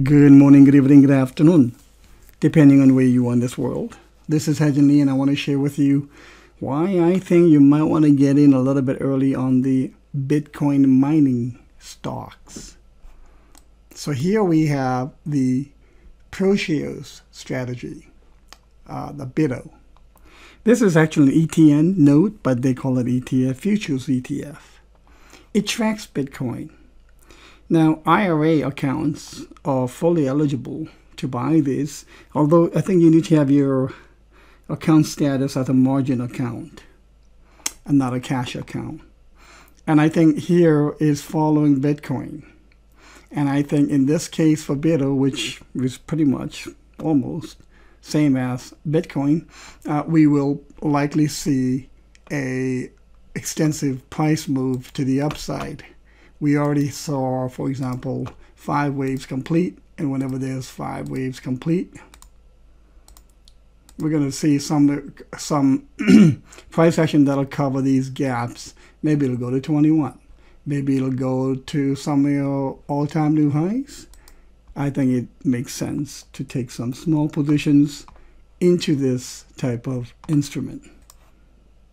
Good morning, good evening, good afternoon, depending on where you are in this world. This is Hajin Lee, and I want to share with you why I think you might want to get in a little bit early on the Bitcoin mining stocks. So here we have the ProShares strategy, the BITO. This is actually an ETN note, but they call it ETF, futures ETF. It tracks Bitcoin. Now, IRA accounts are fully eligible to buy this, although I think you need to have your account status as a margin account and not a cash account. And I think here is following Bitcoin. And I think in this case for BITO, which is pretty much almost same as Bitcoin, we will likely see a extensive price move to the upside. We already saw, for example, 5 waves complete, and whenever there's 5 waves complete, we're going to see some price action that'll cover these gaps. Maybe it'll go to 21. Maybe it'll go to some all-time new highs. I think it makes sense to take some small positions into this type of instrument.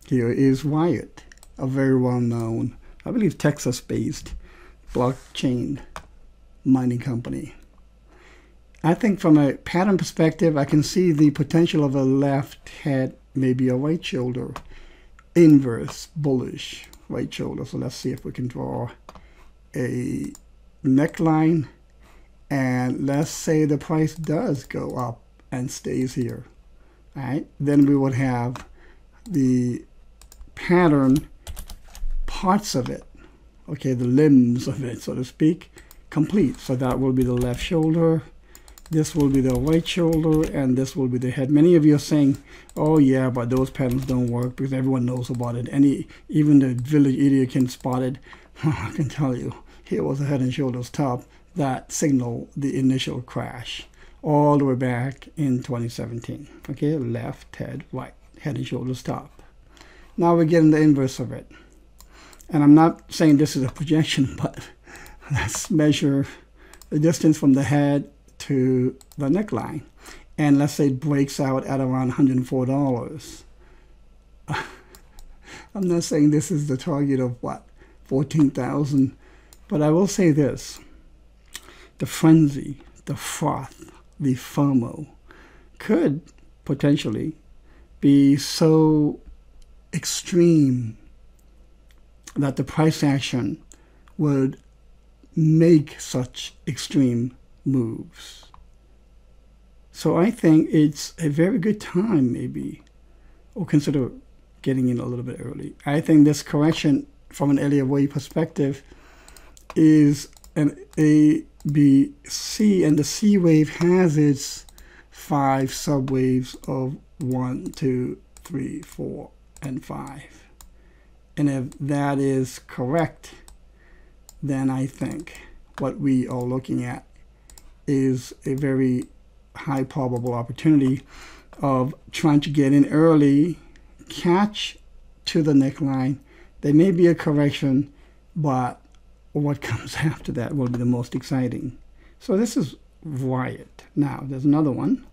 Here is Wyatt, a very well-known, I believe Texas-based blockchain mining company. I think from a pattern perspective, I can see the potential of a left head, maybe a right shoulder, inverse, bullish right shoulder. So let's see if we can draw a neckline. And let's say the price does go up and stays here. All right, then we would have the pattern parts of it, okay, the limbs of it, so to speak, complete. So that will be the left shoulder, this will be the right shoulder, and this will be the head. Many of you are saying, oh yeah, but those patterns don't work because everyone knows about it. Even the village idiot can spot it. I can tell you, here was a head and shoulders top that signaled the initial crash all the way back in 2017. Okay, left head, right head and shoulders top. Now we're getting the inverse of it. And I'm not saying this is a projection, but let's measure the distance from the head to the neckline. And let's say it breaks out at around $104. I'm not saying this is the target of what, 14,000, but I will say this. The frenzy, the froth, the FOMO could potentially be so extreme that the price action would make such extreme moves. So I think it's a very good time, maybe, or consider getting in a little bit early. I think this correction from an Elliott wave perspective is an A, B, C, and the C wave has its 5 subwaves of 1, 2, 3, 4, and 5. And if that is correct, then I think what we are looking at is a very high probable opportunity of trying to get in early, catch to the neckline. There may be a correction, but what comes after that will be the most exciting. So this is Wyatt. Now, there's another one.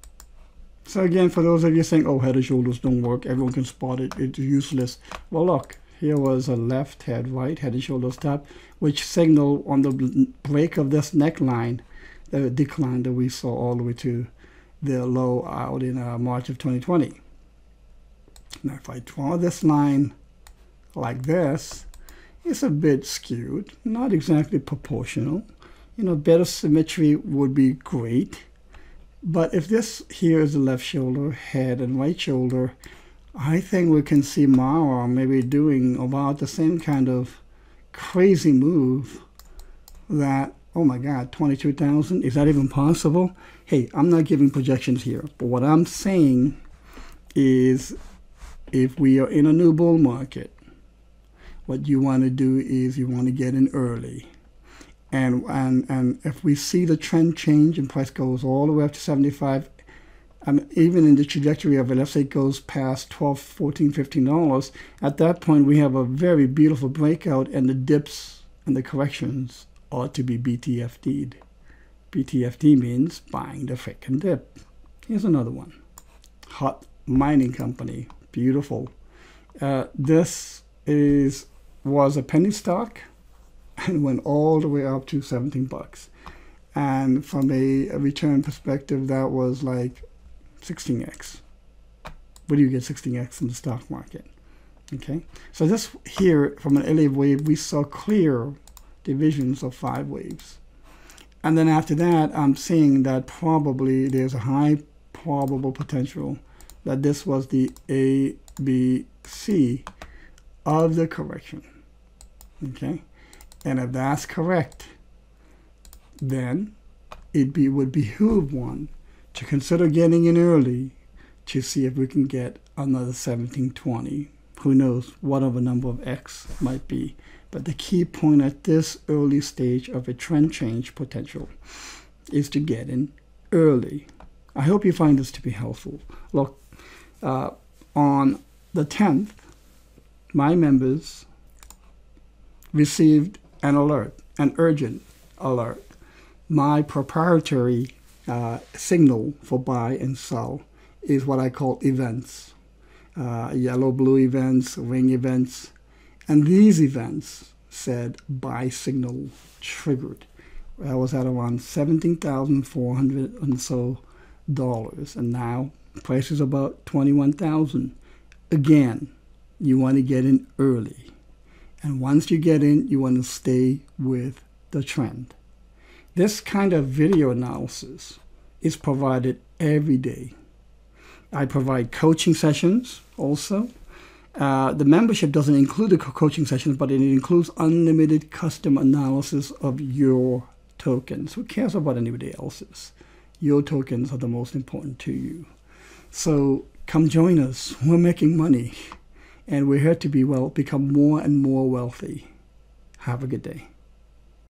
So again, for those of you saying, oh, head and shoulders don't work, everyone can spot it, it's useless. Well, look, here was a left head, right head and shoulders top, which signaled on the break of this neckline the decline that we saw all the way to the low out in March of 2020. Now, if I draw this line like this, it's a bit skewed, not exactly proportional. You know, better symmetry would be great. But if this here is the left shoulder, head, and right shoulder, I think we can see Mara maybe doing about the same kind of crazy move that, oh my God, 22,000? Is that even possible? Hey, I'm not giving projections here, but what I'm saying is if we are in a new bull market, what you want to do is you want to get in early. And if we see the trend change and price goes all the way up to 75, even in the trajectory of it, let's say it goes past $12, $14, $15, at that point we have a very beautiful breakout, and the dips and the corrections ought to be BTFD'd. BTFD means buying the frickin' dip. Here's another one. Hut Mining Company. Beautiful. This was a penny stock and went all the way up to 17 bucks. And from a return perspective, that was like 16x. What do you get 16x in the stock market? Okay, so this here from an LA wave, we saw clear divisions of 5 waves. And then after that, I'm seeing that probably there's a high probable potential that this was the ABC of the correction. Okay, and if that's correct, then it would behoove one to consider getting in early to see if we can get another 1720. Who knows what of a number of X might be. But the key point at this early stage of a trend change potential is to get in early. I hope you find this to be helpful. Look, on the 10th, my members received an alert, an urgent alert. My proprietary signal for buy and sell is what I call events. Yellow, blue events, ring events. And these events said buy signal triggered. I was at around $17,400 and so dollars. And now price is about $21,000. Again, you want to get in early. And once you get in, you want to stay with the trend. This kind of video analysis is provided every day. I provide coaching sessions also. The membership doesn't include the coaching sessions, but it includes unlimited custom analysis of your tokens. Who cares about anybody else's? Your tokens are the most important to you. So come join us. We're making money, and we're here to become more and more wealthy. Have a good day.